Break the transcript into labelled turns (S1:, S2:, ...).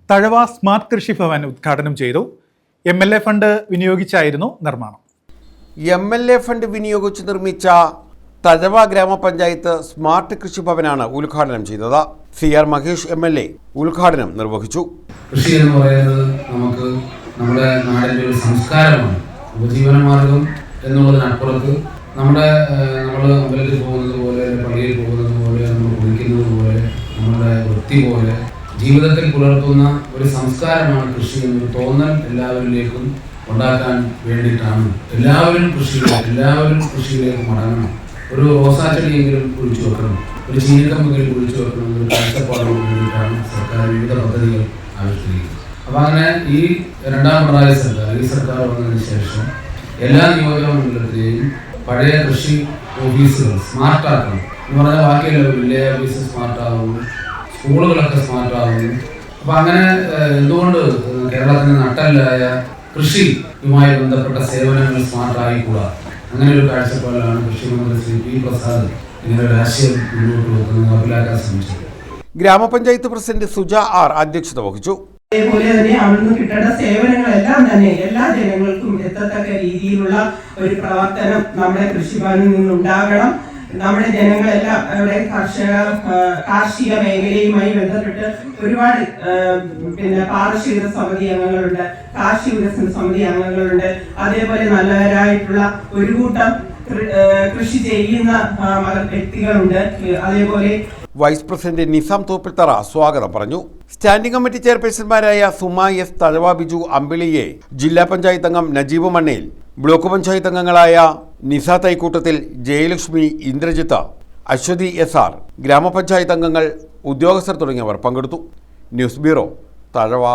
S1: Thazhava smart കൃഷി ഭവൻ ഉദ്ഘാടനം ചെയ്തു. MLA ഫണ്ട് വിനിയോഗിച്ചായിരുന്നു നിർമ്മാണം.
S2: MLA ഫണ്ട് വിനിയോഗിച്ച് നിർമ്മിച്ച തഴവ ഗ്രാമപഞ്ചായത്ത് സ്മാർട്ട് കൃഷി ഭവനാണ് ഉദ്ഘാടനം ചെയ്തത്. CR മഹേഷ് MLA ഉദ്ഘാടനം നിർവഹിച്ചു.
S3: കൃഷി എന്ന് പറയുന്നത് നമുക്ക് നമ്മുടെ നാടിൻ്റെ ഒരു സംസ്കാരമാണ്. ഉപജീവനമാർഗം എന്നുള്ളതിനപ്പുറത്ത് നമ്മൾ അമ്പലത്തിൽ പോകുന്നത് പോലെ, പള്ളിയിൽ പോകുന്നത് പോലെ, നമ്മൾ കുളിക്കുന്നത് പോലെ, നമ്മുടെ വൃത്തി പോലെ ജീവിതത്തിൽ പുലർത്തുന്ന ഒരു സംസ്കാരമാണ് കൃഷി എന്നൊരു തോന്നൽ എല്ലാവരിലേക്കും ഉണ്ടാക്കാൻ വേണ്ടിയിട്ടാണ് എല്ലാവരും കൃഷിയിലേക്ക് മടങ്ങണം. ഒരു റോസാച്ചെടിയെങ്കിലും കുഴിച്ചു വെക്കണം, ഒരു ചീനിക്കമ്പെങ്കിലും കുഴിച്ചു വെക്കണം എന്നൊരു കാഴ്ചപ്പാടോട് വേണ്ടിയിട്ടാണ് സർക്കാർ വിവിധ പദ്ധതികൾ ആവിഷ്കരിക്കുന്നത്. അപ്പം അങ്ങനെ ഈ രണ്ടാം പിണറായി സർക്കാർ വന്നതിന് ശേഷം എല്ലാ നിയോജക മണ്ഡലത്തിലെയും പഴയ കൃഷി ഓഫീസുകൾ സ്മാർട്ടാക്കണം എന്ന് പറഞ്ഞാൽ ബാക്കിയല്ല, വില്ലേജ് ഓഫീസ് സ്മാർട്ടാകുന്നു, സ്കൂളുകളൊക്കെ സ്മാർട്ടാകുന്നു. അപ്പം അങ്ങനെ എന്തുകൊണ്ട് കേരളത്തിന് നട്ടല്ലായ കൃഷിയുമായി ബന്ധപ്പെട്ട സേവനങ്ങൾ സ്മാർട്ടായിക്കൂടാ? അങ്ങനെ ഒരു കാഴ്ചപ്പാടിലാണ് കൃഷിമന്ത്രി ശ്രീ P. പ്രസാദ് ഇങ്ങനെ ഒരു ആശയം മുന്നോട്ട് വെക്കുന്നത് നടപ്പിലാക്കാൻ ശ്രമിച്ചത്.
S2: ഗ്രാമപഞ്ചായത്ത് പ്രസിഡന്റ് സുജ R അധ്യക്ഷത വഹിച്ചു.
S4: അതേപോലെ തന്നെ അവിടുന്ന് കിട്ടേണ്ട സേവനങ്ങളെല്ലാം തന്നെ എല്ലാ ജനങ്ങൾക്കും എത്തത്തക്ക രീതിയിലുള്ള ഒരു പ്രവർത്തനം നമ്മുടെ കൃഷിഭവനിൽ നിന്നുണ്ടാകണം. നമ്മുടെ ജനങ്ങളെല്ലാം അവിടെ കാർഷിക മേഖലയുമായി ബന്ധപ്പെട്ട് ഒരുപാട് പാർശ്വിക സമിതി അംഗങ്ങളുണ്ട്, കാർഷിക വികസന സമിതി അംഗങ്ങളുണ്ട്. അതേപോലെ നല്ലവരായിട്ടുള്ള ഒരു കൂട്ടം കൃഷി ചെയ്യുന്ന വ്യക്തികളുണ്ട്. അതേപോലെ
S2: വൈസ് പ്രസിഡന്റ് നിസാം തോപ്പിൽത്തറ സ്വാഗതം പറഞ്ഞു. സ്റ്റാൻഡിംഗ് കമ്മിറ്റി ചെയർപേഴ്സൺമാരായ സുമ S, തഴവ ബിജു അമ്പിളിയെ, ജില്ലാ പഞ്ചായത്ത് അംഗം നജീബ് മണ്ണയിൽ, ബ്ലോക്ക് പഞ്ചായത്ത് അംഗങ്ങളായ നിസ തൈക്കൂട്ടത്തിൽ, ജയലക്ഷ്മി, ഇന്ദ്രജിത്ത്, അശ്വതി SR, ഗ്രാമപഞ്ചായത്ത് അംഗങ്ങൾ, ഉദ്യോഗസ്ഥർ തുടങ്ങിയവർ പങ്കെടുത്തു. News bureau, Thazhava.